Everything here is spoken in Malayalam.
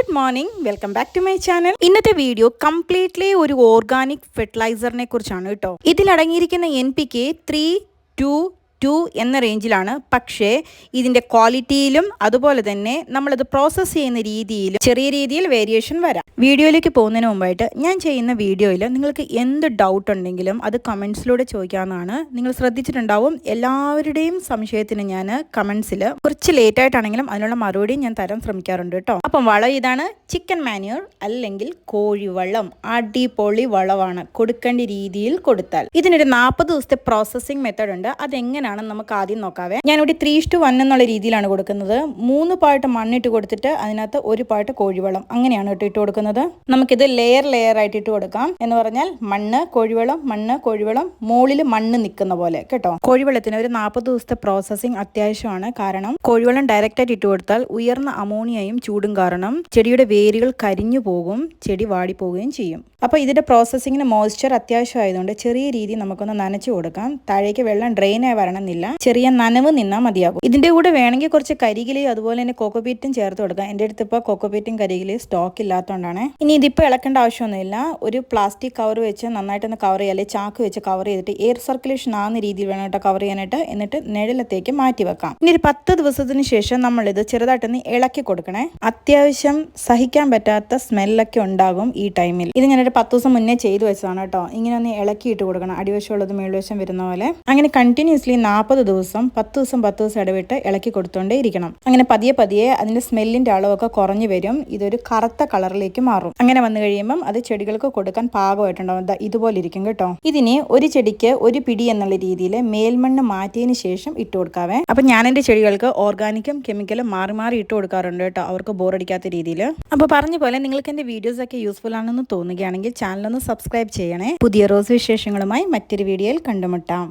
Good morning, welcome back to my channel. ഇന്നത്തെ വീഡിയോ കംപ്ലീറ്റ്ലി ഒരു ഓർഗാനിക് ഫെർട്ടിലൈസറിനെ കുറിച്ചാണ് കേട്ടോ. ഇതിലടങ്ങിയിരിക്കുന്ന NPK 3-2 എന്ന റേഞ്ചിലാണ്. പക്ഷേ ഇതിൻ്റെ ക്വാളിറ്റിയിലും അതുപോലെ തന്നെ നമ്മളത് പ്രോസസ്സ് ചെയ്യുന്ന രീതിയിലും ചെറിയ രീതിയിൽ വേരിയേഷൻ വരാം. വീഡിയോയിലേക്ക് പോകുന്നതിന് മുമ്പായിട്ട് ഞാൻ ചെയ്യുന്ന വീഡിയോയിൽ നിങ്ങൾക്ക് എന്ത് ഡൗട്ട് ഉണ്ടെങ്കിലും അത് കമൻസിലൂടെ ചോദിക്കാവുന്നതാണ്. നിങ്ങൾ ശ്രദ്ധിച്ചിട്ടുണ്ടാവും, എല്ലാവരുടെയും സംശയത്തിന് ഞാൻ കമൻസിൽ കുറച്ച് ലേറ്റായിട്ടാണെങ്കിലും അതിനുള്ള മറുപടി ഞാൻ തരാൻ ശ്രമിക്കാറുണ്ട് കേട്ടോ. അപ്പം വളം ഇതാണ്, ചിക്കൻ മാന്യൂർ അല്ലെങ്കിൽ കോഴിവളം. അടിപൊളി വളമാണ്, കൊടുക്കേണ്ട രീതിയിൽ കൊടുത്താൽ. ഇതിനൊരു 40 ദിവസത്തെ പ്രോസസ്സിംഗ് മെത്തേഡ് ഉണ്ട്. അതെങ്ങനെയാണ് നമുക്ക് ആദ്യം നോക്കാവേ. ഞാനിവിടെ 3:1 എന്നുള്ള രീതിയിലാണ് കൊടുക്കുന്നത്. 3 പാട്ട് മണ്ണിട്ട് കൊടുത്തിട്ട് അതിനകത്ത് 1 പാട്ട് കോഴിവളം, അങ്ങനെയാണ് കേട്ടോ ഇട്ട് കൊടുക്കുന്നത്. നമുക്കിത് ലെയർ ആയിട്ട് ഇട്ട് കൊടുക്കാം. എന്ന് പറഞ്ഞാൽ മണ്ണ് കോഴിവളം, മണ്ണ് കോഴിവളം, മുകളിൽ മണ്ണ് നിൽക്കുന്ന പോലെ കേട്ടോ. കോഴിവളത്തിന് ഒരു 40 ദിവസത്തെ പ്രോസസ്സിംഗ് അത്യാവശ്യമാണ്. കാരണം കോഴിവളം ഡയറക്റ്റ് ആയിട്ട് ഇട്ട് കൊടുത്താൽ ഉയർന്ന അമോണിയയും ചൂടും കാരണം ചെടിയുടെ വേരുകൾ കരിഞ്ഞു പോകും, ചെടി വാടിപ്പോവുകയും ചെയ്യും. അപ്പോൾ ഇതിന്റെ പ്രോസസ്സിങ്ങിന് മോയ്സ്ചർ അത്യാവശ്യമായതുകൊണ്ട് ചെറിയ രീതിയിൽ നമുക്കൊന്ന് നനച്ചു കൊടുക്കാം. താഴേക്ക് വെള്ളം ഡ്രെയിനായി വരണമെന്നില്ല, ചെറിയ നനവ് നിന്നാൽ മതിയാകും. ഇതിന്റെ കൂടെ വേണമെങ്കിൽ കുറച്ച് കരികിലയും അതുപോലെ തന്നെ കോക്കോപീറ്റും ചേർത്ത് കൊടുക്കാം. എൻ്റെ അടുത്ത് ഇപ്പോൾ കോക്കോപീറ്റും കരികിലയും സ്റ്റോക്ക് ഇല്ലാത്തതുകൊണ്ടാണ്. ഇനി ഇതിപ്പോൾ ഇളക്കേണ്ട ആവശ്യമൊന്നുമില്ല. ഒരു പ്ലാസ്റ്റിക് കവർ വെച്ച് നന്നായിട്ടൊന്ന് കവർ ചെയ്യുക, അല്ലെങ്കിൽ ചാക്ക് വെച്ച് കവർ ചെയ്തിട്ട് എയർ സർക്കുലേഷൻ ആകുന്ന രീതിയിൽ വേണം കേട്ടോ കവർ ചെയ്യാനായിട്ട്. എന്നിട്ട് നിഴലത്തേക്ക് മാറ്റി വെക്കാം. ഇനി ഒരു 10 ദിവസത്തിന് ശേഷം നമ്മളിത് ചെറുതായിട്ടൊന്ന് ഇളക്കി കൊടുക്കണേ. അത്യാവശ്യം സഹിക്കാൻ പറ്റാത്ത സ്മെല്ലൊക്കെ ഉണ്ടാകും ഈ ടൈമിൽ. ഇത് ഞാനൊരു 10 ദിവസം മുന്നേ ചെയ്തു വെച്ചതാണ് കേട്ടോ. ഇങ്ങനെ ഒന്ന് ഇളക്കിയിട്ട് കൊടുക്കണം, അടിവശമുള്ളത് മേൽവശം വരുന്ന പോലെ. അങ്ങനെ കണ്ടിന്യൂസ്ലി 40 ദിവസം 10 ദിവസം ഇടവിട്ട് ഇളക്കി കൊടുത്തോണ്ടേ ഇരിക്കണം. അങ്ങനെ പതിയെ അതിന്റെ സ്മെല്ലിന്റെ അളവൊക്കെ കുറഞ്ഞു വരും. ഇതൊരു കറുത്ത കളറിലേക്ക് മാറും. അങ്ങനെ വന്നു കഴിയുമ്പം അത് ചെടികൾക്ക് കൊടുക്കാൻ പാകമായിട്ടുണ്ടാവും. ഇതുപോലെ ഇരിക്കും കേട്ടോ. ഇതിന് ഒരു ചെടിക്ക് 1 പിടി എന്നുള്ള രീതിയിൽ മേൽമണ്ണ് മാറ്റിയതിന് ശേഷം ഇട്ട് കൊടുക്കാവേ. അപ്പൊ ഞാൻ എൻ്റെ ചെടികൾക്ക് ഓർഗാനിക്കും കെമിക്കലും മാറി ഇട്ട് കൊടുക്കാറുണ്ട് കേട്ടോ, അവർക്ക് ബോറടിക്കാത്ത രീതിയിൽ. അപ്പോൾ പറഞ്ഞ പോലെ നിങ്ങൾക്ക് എൻ്റെ വീഡിയോസ് ഒക്കെ യൂസ്ഫുൾ ആണെന്ന് തോന്നുകയാണെങ്കിൽ ചാനലൊന്ന് സബ്സ്ക്രൈബ് ചെയ്യണേ. പുതിയ റോസ് വിശേഷങ്ങളുമായി മറ്റൊരു വീഡിയോയിൽ കണ്ടുമുട്ടാം.